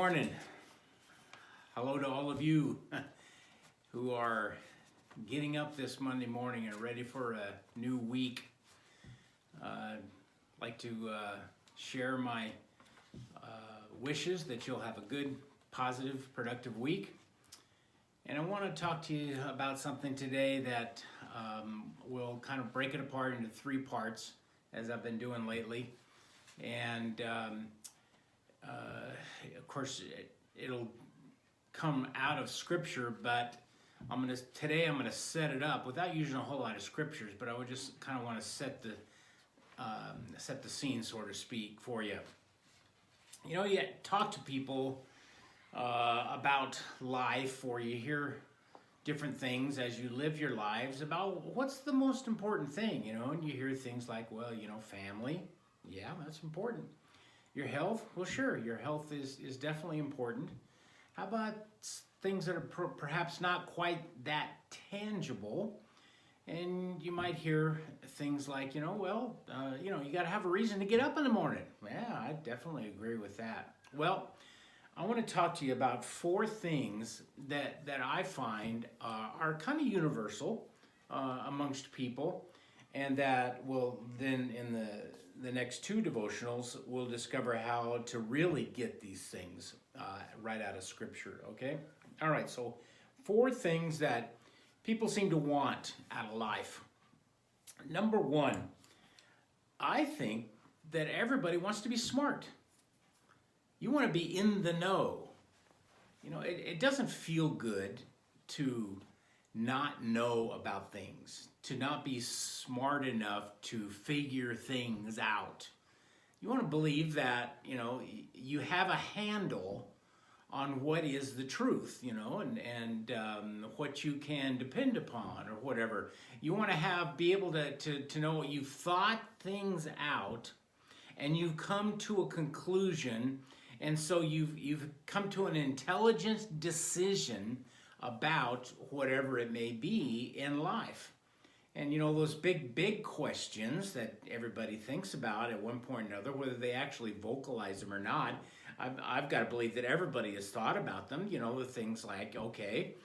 morning. Hello to all of you who are getting up this Monday morning and ready for a new week. I'd like to share my wishes that you'll have a good, positive, productive week. And I want to talk to you about something today that will kind of break it apart into three parts, as I've been doing lately. And of course, it'll come out of Scripture, but today I'm gonna set it up without using a whole lot of scriptures. But I would just kind of want to set the scene, so to speak, for you. You know, you talk to people about life, or you hear different things as you live your lives about what's the most important thing, you know, and you hear things like, well, you know, family, yeah, that's important. Your health, well, sure, your health is definitely important. How about things that are perhaps not quite that tangible? And you might hear things like, you know, well, you know, you got to have a reason to get up in the morning. Yeah, I definitely agree with that. Well, I want to talk to you about four things that I find are kind of universal amongst people, and that will then in the next two devotionals we'll discover how to really get these things right out of Scripture. Okay, all right. So four things that people seem to want out of life. Number one, I think that everybody wants to be smart. You want to be in the know. You know, it doesn't feel good to not know about things, to not be smart enough to figure things out. You want to believe that, you know, you have a handle on what is the truth, you know, and what you can depend upon or whatever. You want to be able to know you've thought things out and you've come to a conclusion, and so you've come to an intelligent decision about whatever it may be in life. And you know, those big questions that everybody thinks about at one point or another, whether they actually vocalize them or not, I've got to believe that everybody has thought about them. You know, the things like, okay,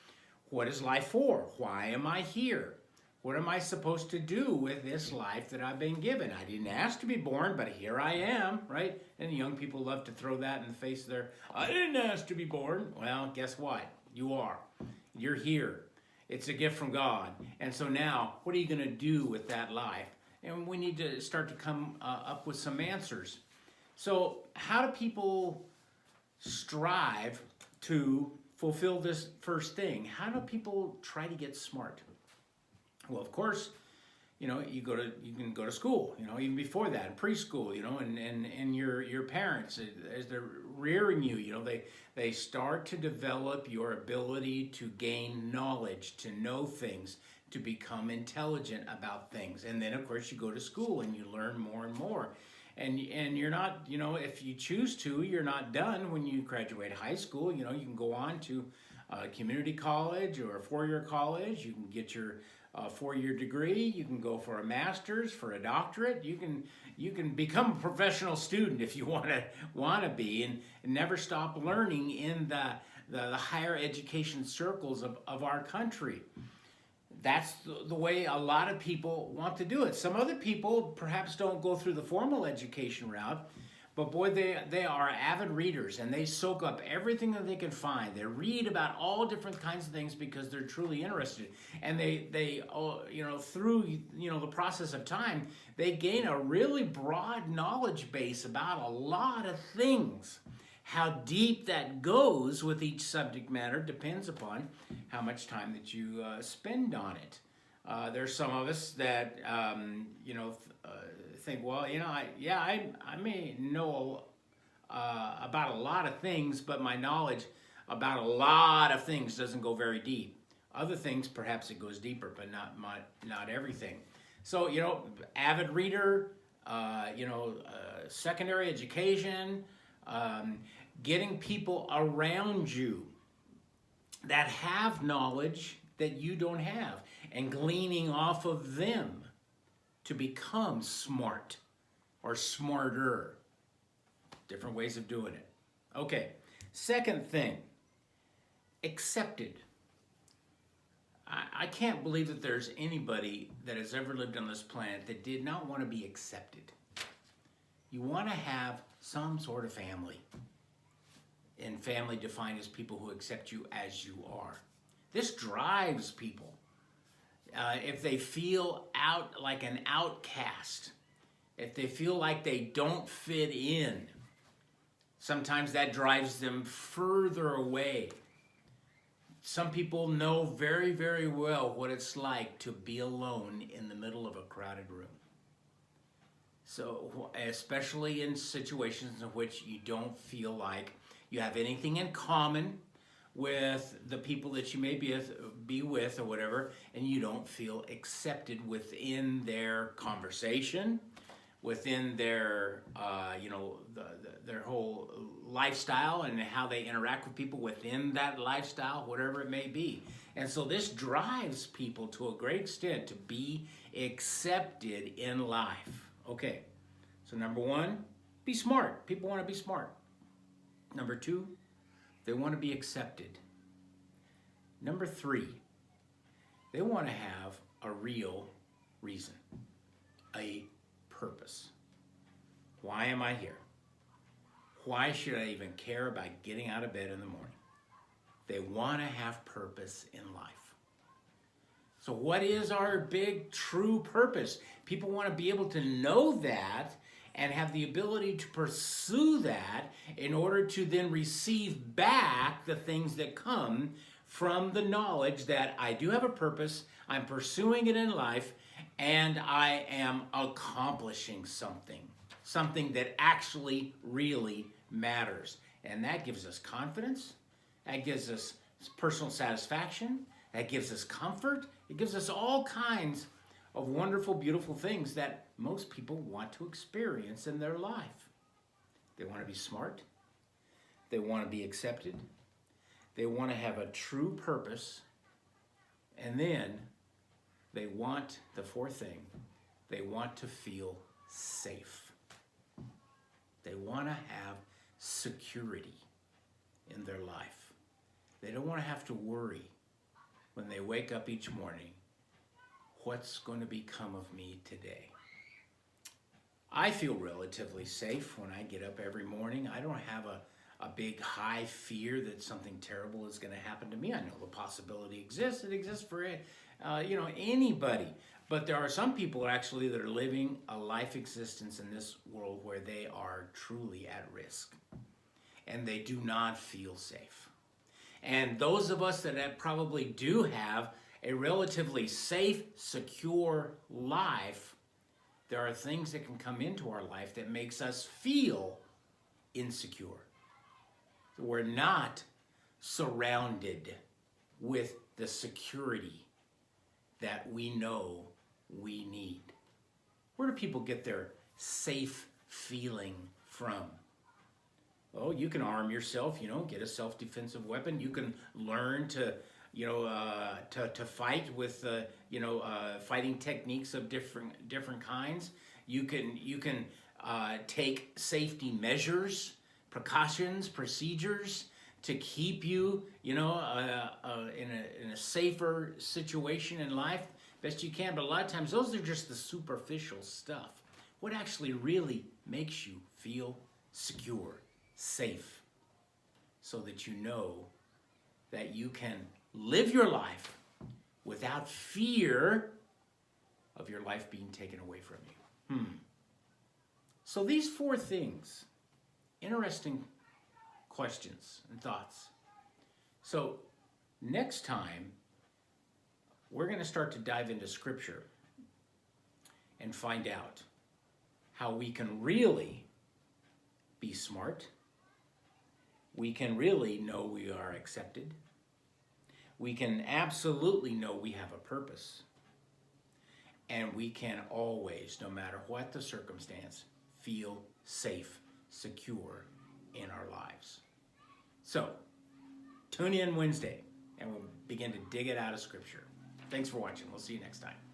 what is life for? Why am I here? What am I supposed to do with this life that I've been given? I didn't ask to be born, but here I am, right? And young people love to throw that in the face of I didn't ask to be born. Well, guess what? You are. You're here. It's a gift from God. And so now, what are you going to do with that life? And we need to start to come up with some answers. So how do people strive to fulfill this first thing? How do people try to get smart? Well, of course, you know, you can go to school, you know, even before that, preschool, you know, and your parents, as they're rearing you, you know, they start to develop your ability to gain knowledge, to know things, to become intelligent about things. And then, of course, you go to school and you learn more and more. And you're not, you know, if you choose to, you're not done when you graduate high school. You know, you can go on to community college or a four-year college. You can get your four-year degree. You can go for a master's, for a doctorate. You can become a professional student if you want to be, and never stop learning in the higher education circles of our country. That's the way a lot of people want to do it. Some other people perhaps don't go through the formal education route, but boy, they are avid readers, and they soak up everything that they can find. They read about all different kinds of things because they're truly interested. And they you know, through, you know, the process of time, they gain a really broad knowledge base about a lot of things. How deep that goes with each subject matter depends upon how much time that you spend on it. There's some of us that, you know, think, well, you know, I may know about a lot of things, but my knowledge about a lot of things doesn't go very deep. Other things, perhaps it goes deeper, but not everything. So, you know, avid reader, you know, secondary education, getting people around you that have knowledge that you don't have, and gleaning off of them to become smart or smarter. Different ways of doing it. Okay, Second thing, accepted. I can't believe that there's anybody that has ever lived on this planet that did not want to be accepted. You want to have some sort of family. And family defined as people who accept you as you are. This drives people. If they feel out like an outcast, if they feel like they don't fit in, sometimes that drives them further away. Some people know very, very well what it's like to be alone in the middle of a crowded room. So, especially in situations in which you don't feel like you have anything in common with the people that you may be with or whatever, and you don't feel accepted within their conversation, within their, their whole lifestyle and how they interact with people within that lifestyle, whatever it may be. And so this drives people to a great extent to be accepted in life. Okay, so number one, be smart. People want to be smart. Number two, they want to be accepted. Number three, they want to have a real reason, a purpose. Why am I here? Why should I even care about getting out of bed in the morning? They want to have purpose in life. So what is our big true purpose? People want to be able to know that and have the ability to pursue that in order to then receive back the things that come from the knowledge that I do have a purpose, I'm pursuing it in life, and I am accomplishing something that actually really matters. And that gives us confidence, that gives us personal satisfaction, that gives us comfort, it gives us all kinds of wonderful, beautiful things that most people want to experience in their life. They want to be smart, they want to be accepted, they want to have a true purpose, and then they want, the fourth thing, they want to feel safe. They want to have security in their life. They don't want to have to worry when they wake up each morning, what's going to become of me today? I feel relatively safe when I get up every morning. I don't have a big high fear that something terrible is going to happen to me. I know the possibility exists. It exists for anybody. But there are some people actually that are living a life existence in this world where they are truly at risk and they do not feel safe. And those of us that probably do have a relatively safe, secure life, there are things that can come into our life that makes us feel insecure. We're not surrounded with the security that we know we need. Where do people get their safe feeling from? Oh, you can arm yourself, get a self-defensive weapon. You can learn to fight with, fighting techniques of different kinds. You can take safety measures, precautions, procedures to keep you, in a safer situation in life best you can. But a lot of times those are just the superficial stuff. What actually really makes you feel secure, safe, so that you know that you can live your life without fear of your life being taken away from you. So these four things, interesting questions and thoughts. So next time, we're going to start to dive into Scripture and find out how we can really be smart. We can really know we are accepted. We can absolutely know we have a purpose. And we can always, no matter what the circumstance, feel safe, secure in our lives. So, tune in Wednesday and we'll begin to dig it out of Scripture. Thanks for watching. We'll see you next time.